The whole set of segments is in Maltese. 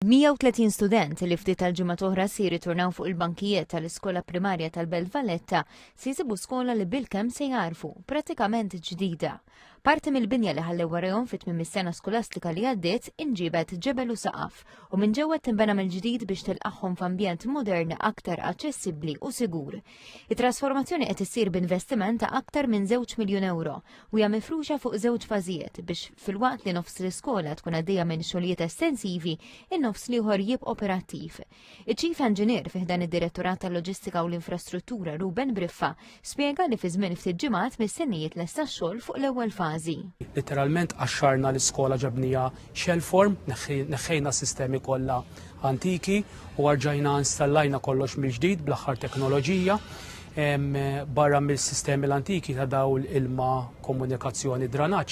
130 student li ftit tal-ġimgħa oħra se jirriturnaw fuq il-bankijiet tal-iskola primarja tal-Belt Valletta se jsibu skola li bilkemm se jarfu pratikament ġdida. Parti mill-binja li ħallew warahom fit-tmiem is-sena skolastika li għaddiet inġibet ġebel u saqaf u minn ġewwa tinbena mill-ġdid biex tilqaħħom f'ambjent modern aktar aċċessibbli u sigur. It-trasformazzjoni qed issir b'investiment ta' aktar minn 2 miljun euro u hija mifruxa fuq 2 fażijiet biex filwaqt li nofs l-iskola tkun għaddejja minn xogħlijiet estensivi in-nofs liħor jibqa' operattiv. Iċ-Chief Engineer fih dan id-Direttorat tal-Loġistika u l-Infrastruttura Ruben Briffa spjega li fi żmien ftit ġimgħat mistennijiet lesta x-xogħol fuq l-ewwel fażi. Literalment għaxxarna l-iskola ġabnija shell form, neħħejna sistemi kollha antiki u għarġajna installajna kollox mill-ġdid bl-aħħar teknoloġija. Barra mill-sistemi l-antiki ta' dawl ilma, komunikazzjoni, dranaġġ.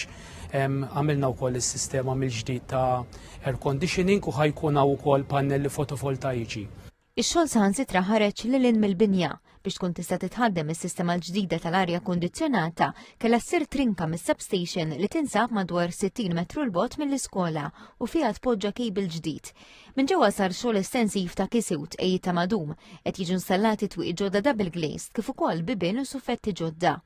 Għamilna wkoll is-sistema mill-ġdid ta' air conditioning u ħajkuna wkoll pannelli fotovoltaiċi. Ix-xogħol saħansitra ħareġ lil mill-binja biex tkun tista' titħaddem is-sistema l-ġdida tal-arja kondizzjonata kellha ssir trinka mis-substation li tinsab madwar 60 metru l-bogħod mill-iskola u fiha tpoġġa kejbil ġdid. Minn ġewwa sar xogħol estensiv ta' kisewt ejjid ta' madum qed jiġu installati twieq ġodda double glazed kif ukoll bibien u suffetti ġodda.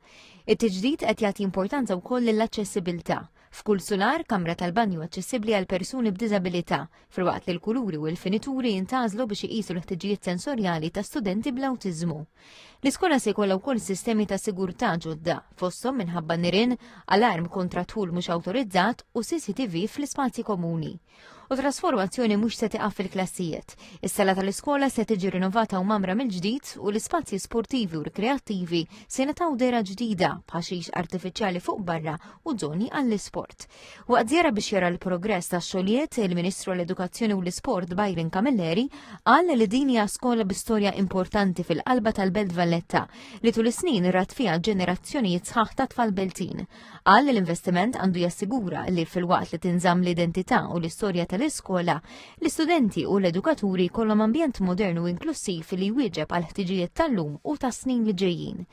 It-tiġdid qed jagħti importanza wkoll lill-aċċessibilità. F'kull solar kamra tal-banju aċċessibbli għal persuni b'diżabilità, filwaqt li l-kuluri u l-finituri jintażlu biex iqisu l-ħtiġijiet sensorjali ta' studenti bl-awtiżmu. L-iskola se jkollha wkoll sistemi ta' sigurtà ġodda, fosthom minħabba nirien, alarm kontra tħul mhux awtorizzat u CCTV fl-ispazji komuni. U trasformazzjoni mhux se tiqaf fil-klassijiet. Is-sala tal-iskola se tiġi rinnovata u mamra mill-ġdid u l-ispazji sportivi u rikreattivi se nataw dera ġdida b'ħaxix artifiċjali fuq barra u żoni għall-isport. Waqt żjara biex jara l-progress tax-xogħlijiet, il-Ministru għall-Edukazzjoni u l-Isport Byron Camilleri qal li din hija skola bi storja importanti fil-qalba tal-Belt Valletta li tul is-snin rat fiha ġenerazzjonijiet sħaħ ta' tfal Beltin. Qal li l-investiment għandu jassigura li fil-waqt li tinżamm l-identità u l-istorja tal-iskola, l-istudenti u l-edukaturi kollhom ambjent modern u inklusiv li jwieġeb għal ħtiġijiet tal-lum u tas-snin li ġejjin.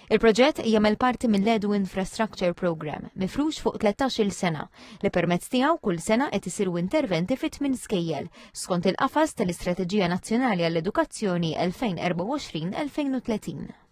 Il-proġett jagħmel parti mill-Edu Infrastructure Program mifrux fuq 13-il sena li permezz tiegħu kull sena qed isiru interventi fit 8 skejjel skont il-qafas tal-Istrateġija Nazzjonali għall-Edukazzjoni 2024-2030.